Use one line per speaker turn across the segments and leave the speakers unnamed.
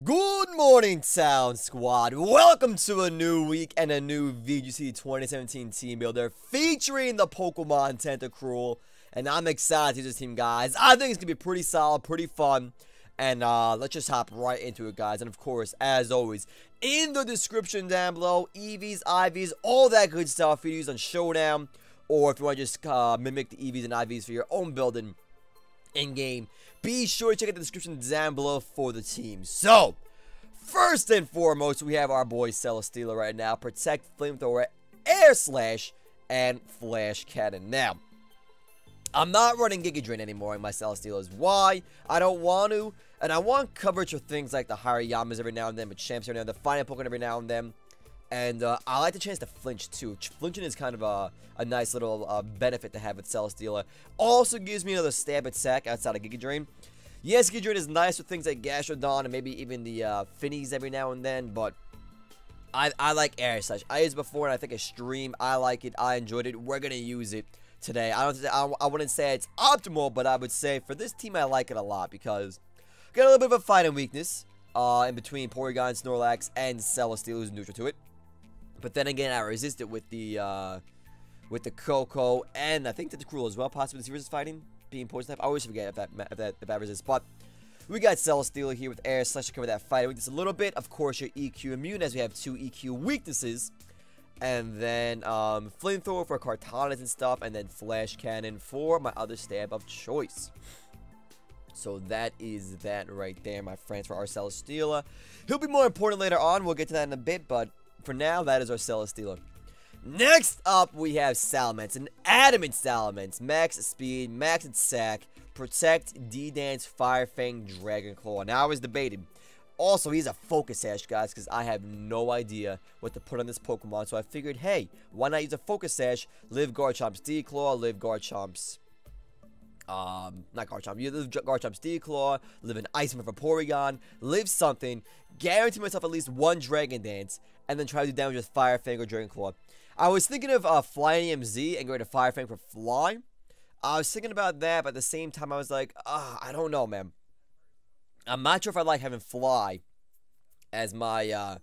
Good morning, Sound Squad. Welcome to a new week and a new VGC 2017 team builder featuring the Pokemon Tentacruel. And I'm excited to use this team, guys. I think it's going to be pretty solid, pretty fun. And let's just hop right into it, guys. And of course, as always, in the description down below, EVs, IVs, all that good stuff for you to use on Showdown. Or if you want to just mimic the EVs and IVs for your own building in-game, be sure to check out the description down below for the team. So, first and foremost, we have our boy Celesteela right now. Protect, Flamethrower, Air Slash, and Flash Cannon. Now, I'm not running Giga Drain anymore in my Celesteelas. Why? I don't want to. And I want coverage for things like the Harayamas every now and then, but Champs every now and then, the Final Pokemon every now and then. And I like the chance to flinch too. Flinching is kind of a nice little benefit to have with Celesteela. Also gives me another stab attack outside of Giga Drain. Yes, Giga Drain is nice with things like Gastrodon and maybe even the Finnies every now and then, but I like Air Slash. I used it before and I think a stream. I like it. I enjoyed it. We're gonna use it today. I wouldn't say it's optimal, but I would say for this team I like it a lot because I got a little bit of a fighting weakness in between Porygon, Snorlax, and Celesteela, who's neutral to it. But then again, I resist it with the Coco and I think Tentacruel as well, possibly the resist fighting, being poison type. I always forget if that resists. But we got Celesteela here with Air Slash to cover that fighting weakness a little bit. Of course, your EQ immune as we have 2 EQ weaknesses. And then Flamethrower for Kartanas and stuff, and then Flash Cannon for my other stab of choice. So that is that right there, my friends, for our Celesteela. He'll be more important later on. We'll get to that in a bit, but for now, that is our Celesteela. Next up, we have Salamence, an Adamant Salamence. Max speed, max attack, protect, D-Dance, Fire Fang, Dragon Claw. Now I was debating. Also, he's a Focus Sash, guys, because I have no idea what to put on this Pokemon. So I figured, hey, why not use a Focus Sash? Live Garchomp's D-Claw, live Garchomp's not Garchomp. You live Garchomp's D-Claw, live an Ice for Porygon, live something, guarantee myself at least one Dragon Dance, and then try to do damage with Fire Fang or Dragon Claw. I was thinking of Flyinium Z and going to Fire Fang for Fly. I was thinking about that, but at the same time I was like, I don't know, man. I'm not sure if I like having Fly as my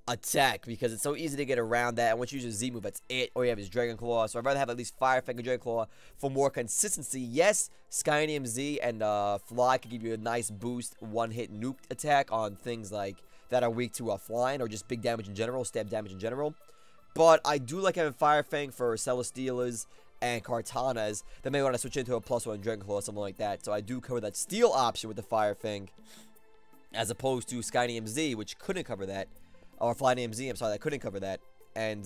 attack, because it's so easy to get around that, and once you use a Z move, that's it. Or you have his Dragon Claw, so I'd rather have at least Fire Fang and Dragon Claw for more consistency. Yes, Skynium Z and Fly can give you a nice boost, one-hit nuke attack on things like that are weak to flying, or just big damage in general, stab damage in general. But I do like having Fire Fang for Celesteelas and Kartanas. Then maybe want to switch into a +1 Dragon Claw or something like that. So I do cover that Steel option with the Fire Fang, as opposed to Skynium Z, which couldn't cover that. Or Flyinium Z, I'm sorry, that couldn't cover that. And,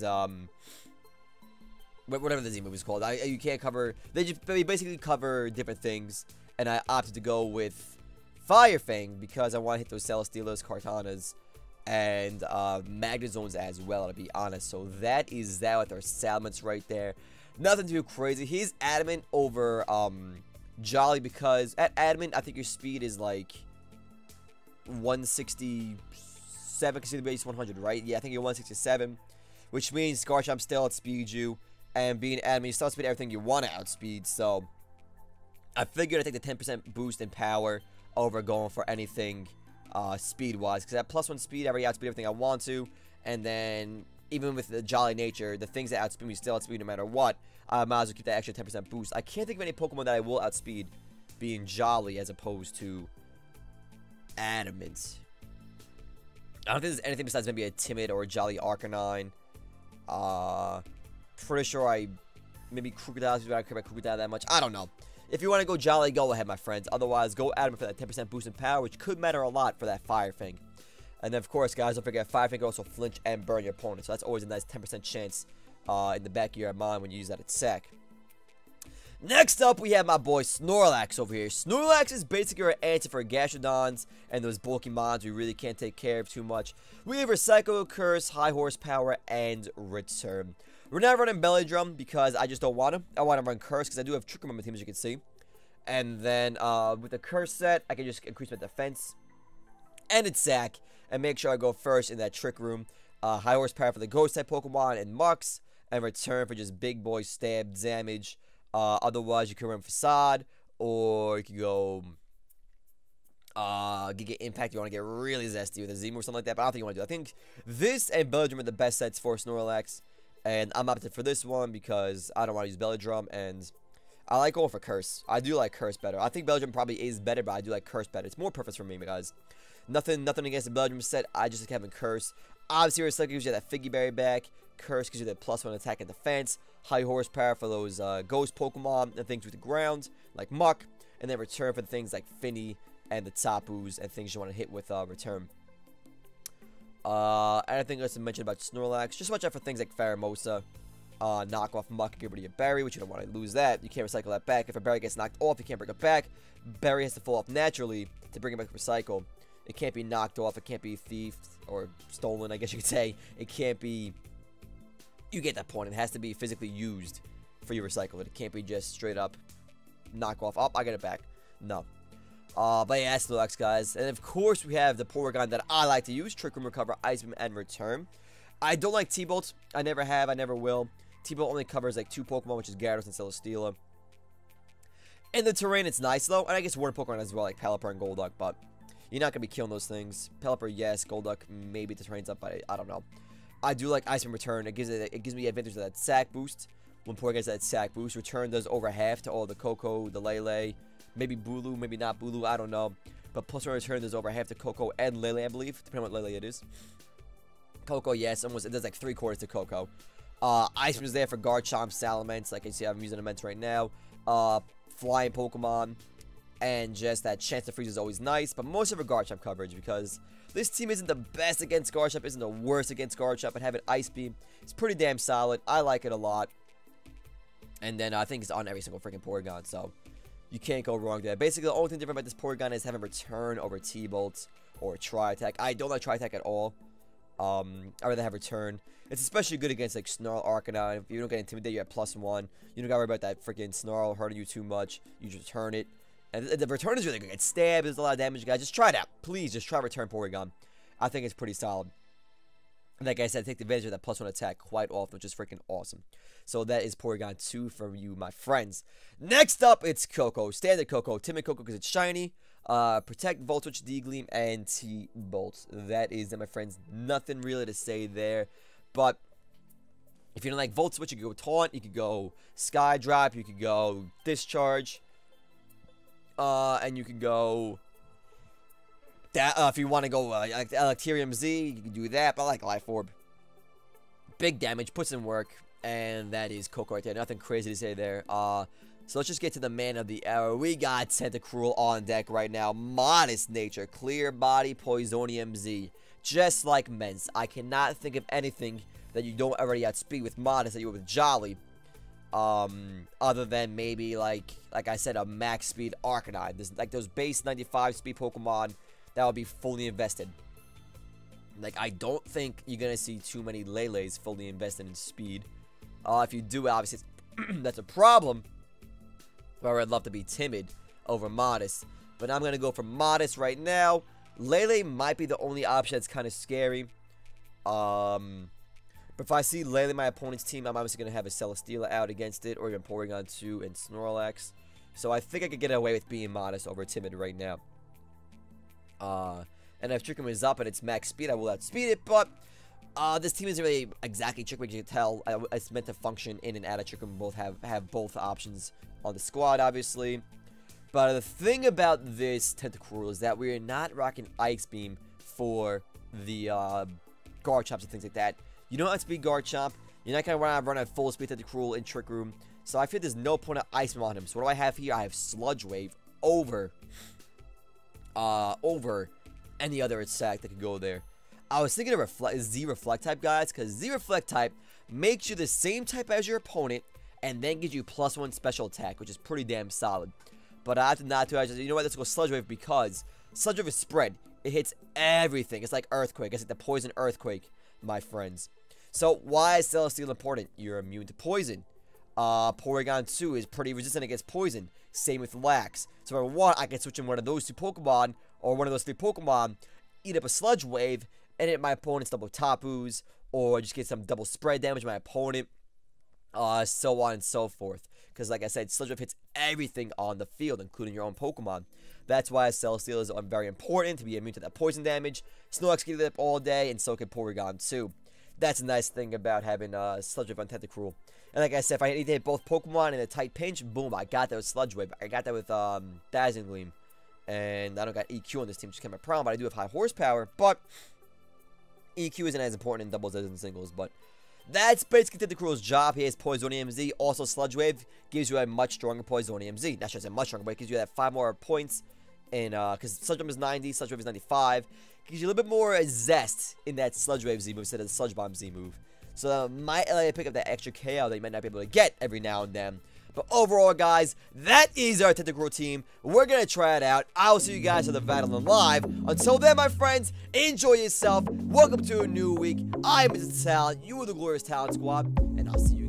whatever the Z move is called. You can't cover, they basically cover different things. And I opted to go with Fire Fang because I want to hit those Celesteelas, Kartanas, and Magnezones as well, to be honest. So that is that with our Salamence right there. Nothing too crazy. He's Adamant over Jolly because at Adamant, I think your speed is like 167, because you're the base 100, right? Yeah, I think you're 167, which means Garchomp still outspeeds you, and being Adamant, you still outspeed everything you want to outspeed. So I figured I'd take the 10% boost in power over going for anything speed-wise, because at +1 speed, I already outspeed everything I want to, and then even with the Jolly Nature, the things that outspeed me still outspeed no matter what. I might as well keep that extra 10% boost. I can't think of any Pokemon that I will outspeed being Jolly as opposed to Adamant. I don't think there's anything besides maybe a Timid or a Jolly Arcanine. Pretty sure maybe Crocodile, I don't care about Crocodile that much. I don't know. If you want to go Jolly, go ahead, my friends. Otherwise, go Adamant for that 10% boost in power, which could matter a lot for that Fire Fang. And then, of course, guys, don't forget, Fire Fang can also flinch and burn your opponent. So that's always a nice 10% chance in the back of your mind when you use that attack. Next up, we have my boy Snorlax over here. Snorlax is basically our answer for Gastrodons and those bulky mons we really can't take care of too much. We have Recycle, Curse, High Horsepower, and Return. We're not running Belly Drum because I just don't want to. I want to run Curse because I do have Trick Room on my team, as you can see. And then with the Curse set, I can just increase my defense and attack and make sure I go first in that Trick Room. High Horsepower for the Ghost type Pokemon and Mux, and Return for just big boy stab damage. Otherwise, you can run Facade, or you can go Giga Impact, you want to get really zesty with a Z or something like that, but I don't think you want to do. I think this and Belgium are the best sets for Snorlax, and I'm opted for this one because I don't want to use Belladrum, and I like going for Curse. I do like Curse better. I think Belgium probably is better, but I do like Curse better. It's more perfect for me, guys. Nothing against the Belgium set. I just like having Curse. Obviously, Recycle gives you that Figy Berry back. Curse gives you that +1 attack and defense. High horsepower for those Ghost Pokemon and things with the ground, like Muck, and then return for things like Finny and the Tapus and things you want to hit with return. Anything else to mention about Snorlax? Just watch out for things like Pheromosa. Knock off Muck and get rid of your Berry, which you don't want to lose that. You can't recycle that back. If a Berry gets knocked off, you can't bring it back. Berry has to fall off naturally to bring it back to recycle. It can't be knocked off. It can't be thieved or stolen, I guess you could say. It can't be... You get that point. It has to be physically used for your recycle. It can't be just straight up knock off. Oh, I get it back. No. But yeah, Snorlax, guys. And of course, we have the Porygon that I like to use. Trick Room, Recover, Ice Beam, and Return. I don't like T-Bolt. I never have. I never will. T-Bolt only covers like 2 Pokemon, which is Gyarados and Celesteela. In the terrain, it's nice, though. And I guess one Pokemon as well, like Pelipper and Golduck. But you're not going to be killing those things. Pelipper, yes. Golduck, maybe the terrain's up, but I don't know. I do like Ice Beam Return. It gives me the advantage of that sack boost. When Porygon gets that sack boost, Return does over half to all the Coco, the Lele, maybe Bulu, maybe not Bulu, I don't know. But +1 Return does over half to Coco and Lele, I believe, depending on what Lele it is. Coco, yes, almost, it does like 3/4 to Coco. Ice Beam is there for Garchomp, Salamence, like you see I'm using Immense right now. Flying Pokemon, and just that Chance to Freeze is always nice, but most of our Garchomp coverage because this team isn't the best against Garchomp, isn't the worst against Garchomp, and having Ice Beam, it's pretty damn solid. I like it a lot. And then I think it's on every single freaking Porygon, so you can't go wrong there. Basically, the only thing different about this Porygon is having Return over T-Bolt or Tri-Attack. I don't like Tri-Attack at all. I'd rather have Return. It's especially good against like Snarl, Arcanine. If you don't get Intimidate, you have +1. You don't gotta worry about that freaking Snarl hurting you too much. You just return it. And the Return is really good. It's stab, there's a lot of damage, guys. Just try it out. Please, just try Return Porygon. I think it's pretty solid. And like I said, take advantage of that +1 attack quite often, which is freaking awesome. So that is Porygon 2 for you, my friends. Next up, it's Coco. Standard Coco. Timid Coco because it's shiny. Protect, Volt Switch, D-Gleam, and T-Bolt. That is it, my friends. Nothing really to say there. But if you don't like Volt Switch, you could go Taunt. You could go Sky Drop. You could go Discharge. And you could go... if you want to go Electrium Z, you can do that. But I like Life Orb. Big damage, puts in work. And that is Coco right there. Nothing crazy to say there. So let's just get to the man of the hour. We got Tentacruel on deck right now. Modest Nature. Clear Body Poisonium Z. Just like Mence. I cannot think of anything that you don't already outspeed with Modest that you would with Jolly. Other than maybe, like I said, a max speed Arcanine. There's, like those base 95 speed Pokemon that would be fully invested. Like, I don't think you're going to see too many Leles fully invested in speed. If you do, obviously, that's a problem. Where I'd love to be Timid over Modest. But I'm going to go for Modest right now. Lele might be the only option that's kind of scary. But if I see Lele in my opponent's team, I'm obviously going to have a Celesteela out against it. Or even Porygon2 and Snorlax. So I think I could get away with being Modest over Timid right now. And if Trick Room is up and it's max speed, I will outspeed it. But this team isn't really exactly Trick Room. You can tell it's meant to function in and out of Trick Room. Both have both options on the squad, obviously. But the thing about this Tentacruel is that we're not rocking Ice Beam for the Garchomps and things like that. You don't outspeed Garchomp. You're not going to run at full speed Tentacruel in Trick Room. So I feel there's no point of Ice Beam on him. So what do I have here? I have Sludge Wave over any other attack that could go there. I was thinking of Z Reflect type, guys, because Z Reflect type makes you the same type as your opponent and then gives you +1 special attack, which is pretty damn solid. But I opted not to. I just, you know what, let's go Sludge Wave because Sludge Wave is spread. It hits everything. It's like Earthquake. It's like the Poison Earthquake, my friends. So why is Celesteela important? You're immune to poison. Porygon 2 is pretty resistant against poison. Same with Lax. So if I want, I can switch in one of those 2 Pokemon or one of those 3 Pokemon, eat up a Sludge Wave, and hit my opponent's double Tapus, or just get some double spread damage to my opponent, so on and so forth. Because like I said, Sludge Wave hits everything on the field, including your own Pokemon. That's why Celesteela is very important to be immune to that poison damage. Snorlax can eat it up all day, and so can Porygon2. That's a nice thing about having Sludge Wave on Tentacruel. And like I said, if I need to hit both Pokemon in a tight pinch, boom, I got that with Sludge Wave. I got that with Dazzling Gleam. And I don't got EQ on this team, which is kind of a problem, but I do have high horsepower. But EQ isn't as important in doubles as in singles, but that's basically Tentacruel's job. He has Poisonium Z. Also, Sludge Wave gives you a much stronger Poisonium Z. Not just a much stronger, but it gives you that 5 more points. And because Sludge Bomb is 90, Sludge Wave is 95. Gives you a little bit more zest in that Sludge Wave Z move instead of the Sludge Bomb Z move. So might let you pick up that extra KO that you might not be able to get every now and then. But overall, guys, that is our Tentacruel team. We're going to try it out. I will see you guys at the battle on live. Until then, my friends, enjoy yourself. Welcome to a new week. I'm Mr.Talent. You are the Glorious Talent Squad. And I'll see you